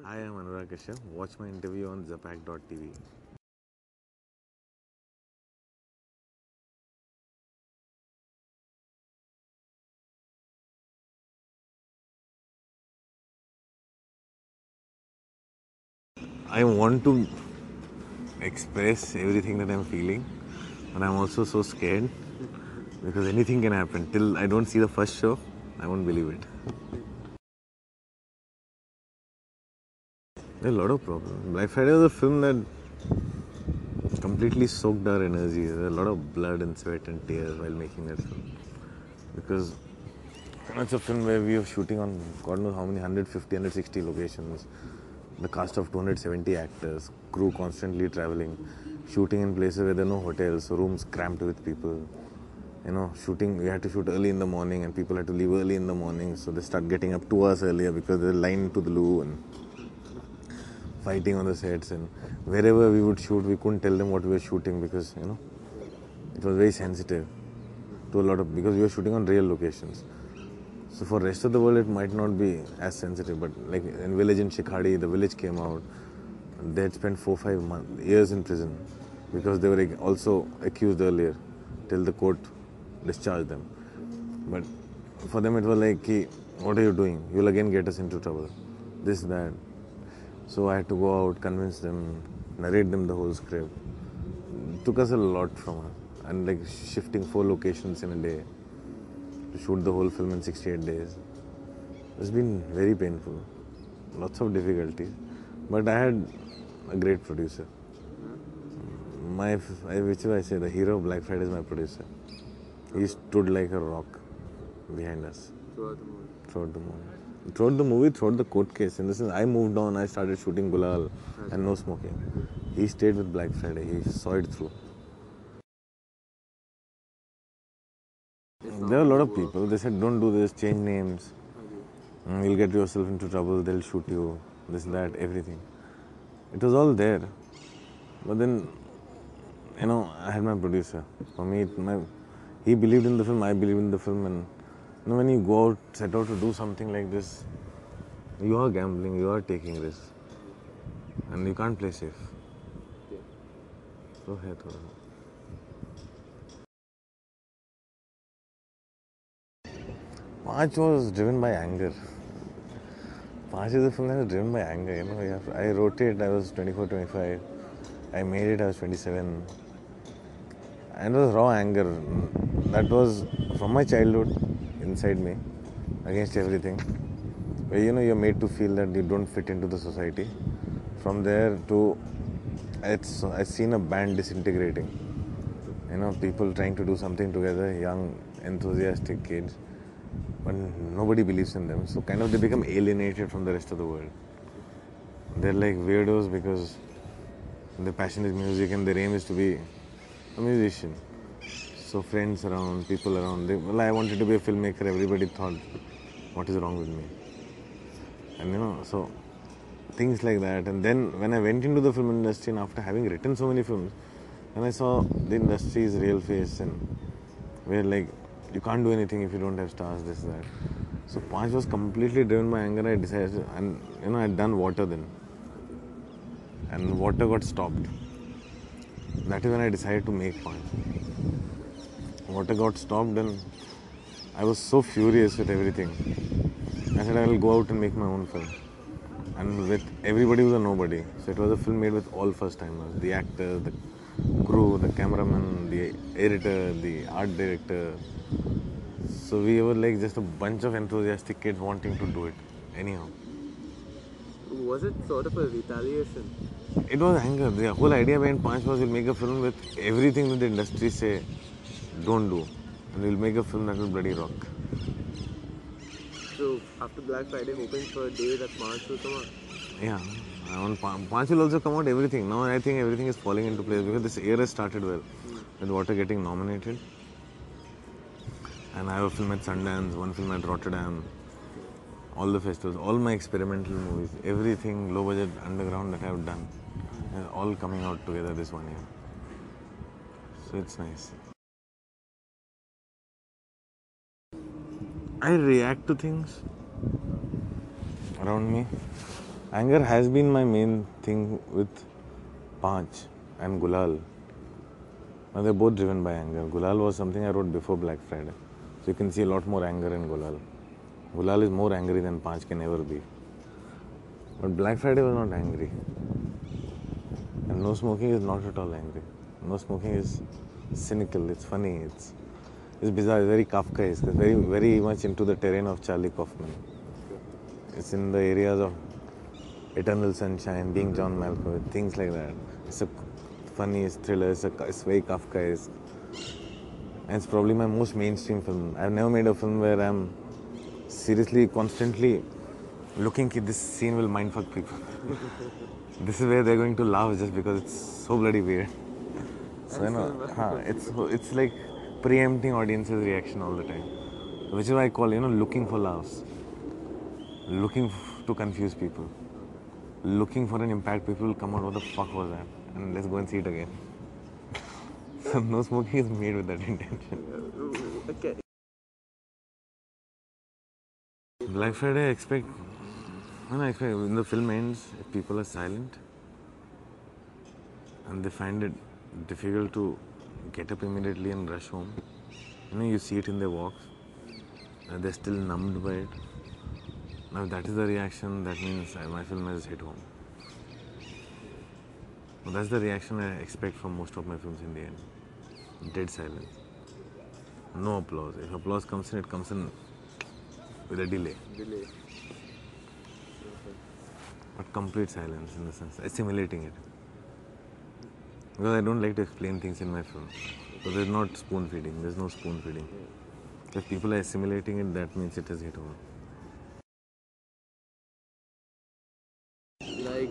Hi, I'm Anurag Kashyap. Watch my interview on zapak.tv. I want to express everything that I'm feeling, but I'm also so scared because anything can happen. Till I don't see the first show, I won't believe it. There are a lot of problems. Black Friday was a film that completely soaked our energy. There was a lot of blood and sweat and tears while making that film. Because it's a film where we are shooting on God knows how many 150, 160 locations. The cast of 270 actors, crew constantly traveling, shooting in places where there are no hotels, rooms cramped with people. Shooting, we had to shoot early in the morning and people had to leave early in the morning, so they start getting up 2 hours earlier because there's a line to the loo and fighting on the sets. And wherever we would shoot, we couldn't tell them what we were shooting because, it was very sensitive to a lot of, because we were shooting on real locations. So for rest of the world, it might not be as sensitive, but like in village in Shikhadi, the village came out. They had spent 4-5 years in prison because they were also accused earlier till the court discharged them. But for them, it was like, what are you doing? You'll again get us into trouble. This, that. So I had to go out, convince them, narrate them the whole script. It took us a lot from us. And like shifting 4 locations in a day to shoot the whole film in 68 days. It's been very painful. Lots of difficulties. But I had a great producer. Which I say, the hero of Black Friday is my producer. He stood like a rock behind us throughout the movie. Throughout the court case. In the sense, I moved on, I started shooting Gulal and no smoking. He stayed with Black Friday, he saw it through. There are a lot of people, they said, don't do this, change names. You'll get yourself into trouble, they'll shoot you, this, that, everything. It was all there. But then, I had my producer. For me, he believed in the film, I believed in the film. And when you go out, set out to do something like this, you are gambling, you are taking risks. And you can't play safe. So, hai thoda. Panch was driven by anger. Panch is a film that was driven by anger. I wrote it, I was 24, 25. I made it, I was 27. And it was raw anger. That was from my childhood, inside me, against everything. Where you're made to feel that you don't fit into the society. From there to, I've seen a band disintegrating. People trying to do something together, young, enthusiastic kids, but nobody believes in them. So kind of they become alienated from the rest of the world. They're like weirdos because their passion is music and their aim is to be a musician. So friends around, people around, I wanted to be a filmmaker. Everybody thought, what is wrong with me? And so things like that. And then when I went into the film industry and after having written so many films, and I saw the industry's real face and where like you can't do anything if you don't have stars, this, that. So Panch was completely driven by anger. I decided, and I'd done Water then. And Water got stopped. That is when I decided to make Panch. Water got stopped and I was so furious with everything. I said I will go out and make my own film. And with everybody was a nobody. So it was a film made with all first timers. The actors, the crew, the cameraman, the editor, the art director. So we were like just a bunch of enthusiastic kids wanting to do it. Anyhow. Was it sort of a retaliation? It was anger. The whole idea behind Panch was we'll make a film with everything that the industry say don't do. And we'll make a film that will bloody rock. So after Black Friday, hoping for a day that Panch will come out? Yeah. Panch will also come out everything. Now I think everything is falling into place because this year has started well. With Water getting nominated. And I have a film at Sundance, one film at Rotterdam. All the festivals, all my experimental movies, everything low budget underground that I have done is all coming out together this one year. So it's nice. I react to things around me Anger has been my main thing with Panch and Gulal. Now they're both driven by anger. Gulal was something I wrote before Black Friday. So you can see a lot more anger in Gulal. Gulal is more angry than Panch can ever be. But Black Friday was not angry. And No Smoking is not at all angry. No Smoking is cynical, it's funny, it's bizarre, it's very Kafkaesque, it's very much into the terrain of Charlie Kaufman. It's in the areas of Eternal Sunshine, Being John Malkovich, things like that. It's a funny, it's thriller, it's very Kafkaesque. And it's probably my most mainstream film. I've never made a film where I'm seriously, constantly looking at this scene will mindfuck people. This is where they're going to laugh just because it's so bloody weird. So it's like preempting audience's reaction all the time. Which is why I call, looking for laughs. Looking to confuse people. Looking for an impact, people will come out, what the fuck was that? And let's go and see it again. So No Smoking is made with that intention. Okay. Black Friday, I expect when the film ends, if people are silent and they find it difficult to get up immediately and rush home, you see it in their walks, and they're still numbed by it. Now, if that is the reaction, that means my film has hit home. Well, that's the reaction I expect from most of my films in the end. Dead silence. No applause. If applause comes in, it comes in with a delay. But complete silence in the sense, assimilating it. Because I don't like to explain things in my film. So there's not spoon feeding, there's no spoon feeding. If people are assimilating it, that means it has hit home.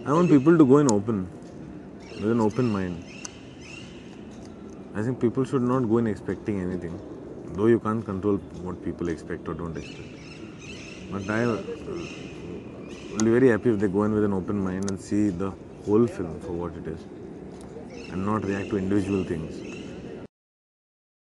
I want people to go in open, with an open mind. I think people should not go in expecting anything, though you can't control what people expect or don't expect. But I will be very happy if they go in with an open mind and see the whole film for what it is, and not react to individual things.